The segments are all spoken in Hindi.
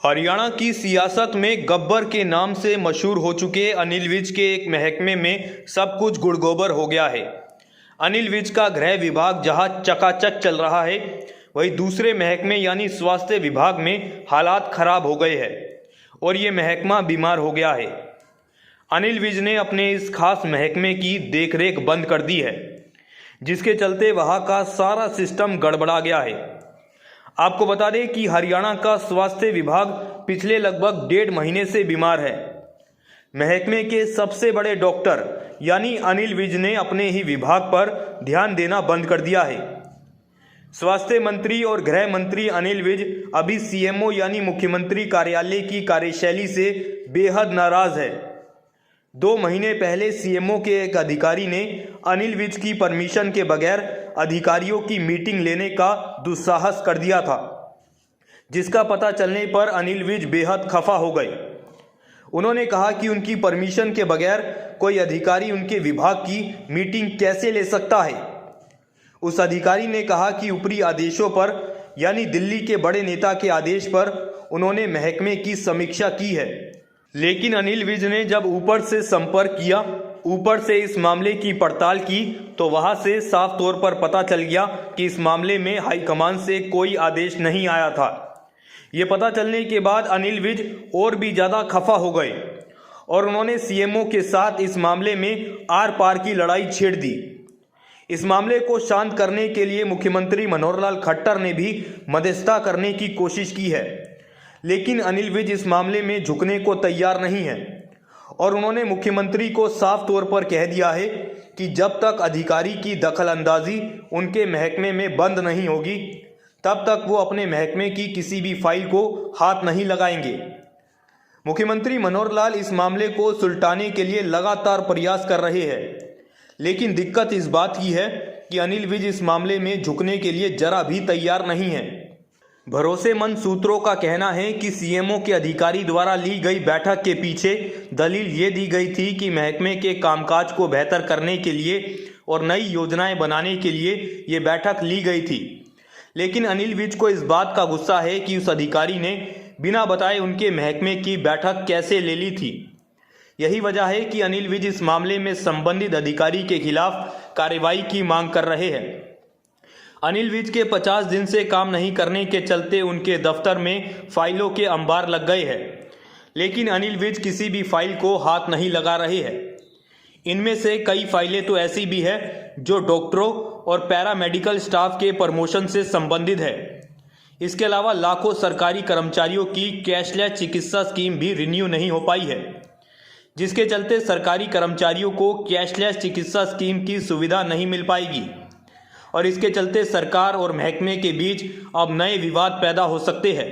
हरियाणा की सियासत में गब्बर के नाम से मशहूर हो चुके अनिल विज के एक महकमे में सब कुछ गुड़गोबर हो गया है। अनिल विज का गृह विभाग जहां चकाचक चल रहा है, वहीं दूसरे महकमे यानी स्वास्थ्य विभाग में हालात खराब हो गए हैं और ये महकमा बीमार हो गया है। अनिल विज ने अपने इस खास महकमे की देखरेख बंद कर दी है, जिसके चलते वहां का सारा सिस्टम गड़बड़ा गया है। आपको बता दें कि हरियाणा का स्वास्थ्य विभाग पिछले लगभग 1.5 महीने से बीमार है। महकमे के सबसे बड़े डॉक्टर यानी अनिल विज ने अपने ही विभाग पर ध्यान देना बंद कर दिया है। स्वास्थ्य मंत्री और गृह मंत्री अनिल विज अभी सीएमओ यानी मुख्यमंत्री कार्यालय की कार्यशैली से बेहद नाराज है। 2 महीने पहले सीएमओ के एक अधिकारी ने अनिल विज की परमिशन के बगैर अधिकारियों की मीटिंग लेने का दुस्साहस कर दिया था, जिसका पता चलने पर अनिल विज बेहद खफा हो गए। उन्होंने कहा कि उनकी परमिशन के बगैर कोई अधिकारी उनके विभाग की मीटिंग कैसे ले सकता है। उस अधिकारी ने कहा कि ऊपरी आदेशों पर यानी दिल्ली के बड़े नेता के आदेश पर उन्होंने महकमे की समीक्षा की है, लेकिन अनिल विज ने जब ऊपर से संपर्क किया, ऊपर से इस मामले की पड़ताल की, तो वहां से साफ तौर पर पता चल गया कि इस मामले में हाईकमान से कोई आदेश नहीं आया था। ये पता चलने के बाद अनिल विज और भी ज़्यादा खफा हो गए और उन्होंने सीएमओ के साथ इस मामले में आर पार की लड़ाई छेड़ दी। इस मामले को शांत करने के लिए मुख्यमंत्री मनोहर लाल खट्टर ने भी मध्यस्थता करने की कोशिश की है, लेकिन अनिल विज इस मामले में झुकने को तैयार नहीं है और उन्होंने मुख्यमंत्री को साफ तौर पर कह दिया है कि जब तक अधिकारी की दखलंदाजी उनके महकमे में बंद नहीं होगी, तब तक वो अपने महकमे की किसी भी फाइल को हाथ नहीं लगाएंगे। मुख्यमंत्री मनोहर लाल इस मामले को सुलटाने के लिए लगातार प्रयास कर रहे हैं, लेकिन दिक्कत इस बात की है कि अनिल विज इस मामले में झुकने के लिए जरा भी तैयार नहीं है। भरोसेमंद सूत्रों का कहना है कि सीएमओ के अधिकारी द्वारा ली गई बैठक के पीछे दलील ये दी गई थी कि महकमे के कामकाज को बेहतर करने के लिए और नई योजनाएं बनाने के लिए ये बैठक ली गई थी। लेकिन अनिल विज को इस बात का गुस्सा है कि उस अधिकारी ने बिना बताए उनके महकमे की बैठक कैसे ले ली थी। यही वजह है कि अनिल विज इस मामले में संबंधित अधिकारी के खिलाफ कार्रवाई की मांग कर रहे हैं। अनिल विज के 50 दिन से काम नहीं करने के चलते उनके दफ्तर में फाइलों के अंबार लग गए हैं, लेकिन अनिल विज किसी भी फाइल को हाथ नहीं लगा रहे हैं। इनमें से कई फाइलें तो ऐसी भी है जो डॉक्टरों और पैरामेडिकल स्टाफ के प्रमोशन से संबंधित है। इसके अलावा लाखों सरकारी कर्मचारियों की कैशलेस चिकित्सा स्कीम भी रिन्यू नहीं हो पाई है, जिसके चलते सरकारी कर्मचारियों को कैशलेस चिकित्सा स्कीम की सुविधा नहीं मिल पाएगी और इसके चलते सरकार और महकमे के बीच अब नए विवाद पैदा हो सकते हैं,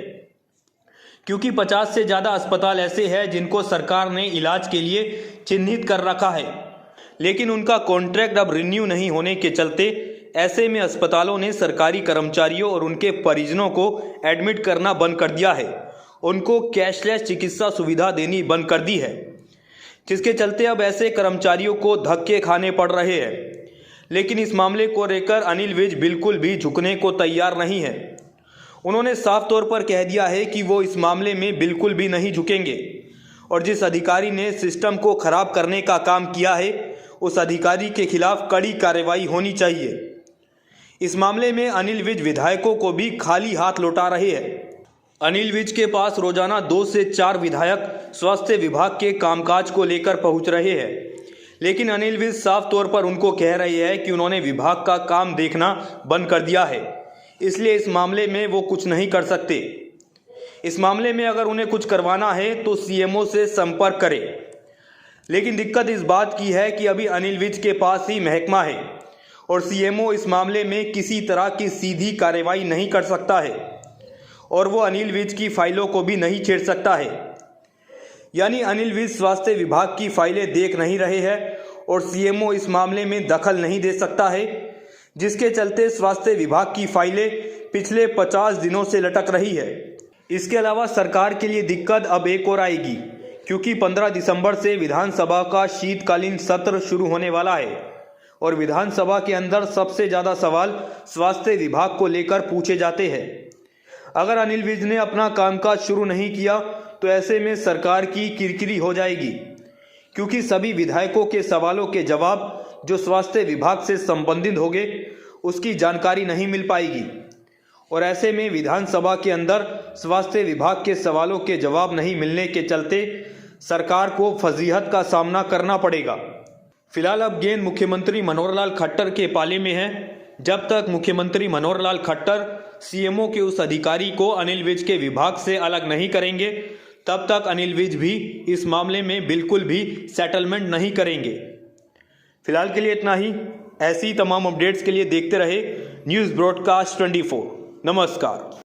क्योंकि 50 से ज़्यादा अस्पताल ऐसे हैं जिनको सरकार ने इलाज के लिए चिन्हित कर रखा है, लेकिन उनका कॉन्ट्रैक्ट अब रिन्यू नहीं होने के चलते ऐसे में अस्पतालों ने सरकारी कर्मचारियों और उनके परिजनों को एडमिट करना बंद कर दिया है, उनको कैशलेस चिकित्सा सुविधा देनी बंद कर दी है, जिसके चलते अब ऐसे कर्मचारियों को धक्के खाने पड़ रहे हैं। लेकिन इस मामले को लेकर अनिल विज बिल्कुल भी झुकने को तैयार नहीं है। उन्होंने साफ तौर पर कह दिया है कि वो इस मामले में बिल्कुल भी नहीं झुकेंगे और जिस अधिकारी ने सिस्टम को खराब करने का काम किया है, उस अधिकारी के खिलाफ कड़ी कार्रवाई होनी चाहिए। इस मामले में अनिल विज विधायकों को भी खाली हाथ लौटा रहे हैं। अनिल विज के पास रोजाना 2 से 4 विधायक स्वास्थ्य विभाग के कामकाज को लेकर पहुंच रहे हैं, लेकिन अनिल विज साफ तौर पर उनको कह रहे हैं कि उन्होंने विभाग का काम देखना बंद कर दिया है, इसलिए इस मामले में वो कुछ नहीं कर सकते। इस मामले में अगर उन्हें कुछ करवाना है तो सीएमओ से संपर्क करें, लेकिन दिक्कत इस बात की है कि अभी अनिल विज के पास ही महकमा है और सीएमओ इस मामले में किसी तरह की सीधी कार्रवाई नहीं कर सकता है और वो अनिल विज की फाइलों को भी नहीं छेड़ सकता है। यानी अनिल विज स्वास्थ्य विभाग की फाइलें देख नहीं रहे हैं और सीएमओ इस मामले में दखल नहीं दे सकता है, जिसके चलते स्वास्थ्य विभाग की फाइलें पिछले 50 दिनों से लटक रही है। इसके अलावा सरकार के लिए दिक्कत अब एक और आएगी, क्योंकि 15 दिसंबर से विधानसभा का शीतकालीन सत्र शुरू होने वाला है और विधानसभा के अंदर सबसे ज़्यादा सवाल स्वास्थ्य विभाग को लेकर पूछे जाते हैं। अगर अनिल विज ने अपना कामकाज शुरू नहीं किया तो ऐसे में सरकार की किरकिरी हो जाएगी, क्योंकि सभी विधायकों के सवालों के जवाब जो स्वास्थ्य विभाग से संबंधित होंगे उसकी जानकारी नहीं मिल पाएगी। और ऐसे में विधानसभा के अंदर स्वास्थ्य विभाग के सवालों के जवाब नहीं मिलने के चलते सरकार को फजीहत का सामना करना पड़ेगा। फिलहाल अब गेंद मुख्यमंत्री मनोहर लाल खट्टर के पाले में है। जब तक मुख्यमंत्री मनोहर लाल खट्टर सीएमओ के उस अधिकारी को अनिल विज के विभाग से अलग नहीं करेंगे, तब तक अनिल विज भी इस मामले में बिल्कुल भी सेटलमेंट नहीं करेंगे। फिलहाल के लिए इतना ही। ऐसी तमाम अपडेट्स के लिए देखते रहे न्यूज़ ब्रॉडकास्ट 24। नमस्कार।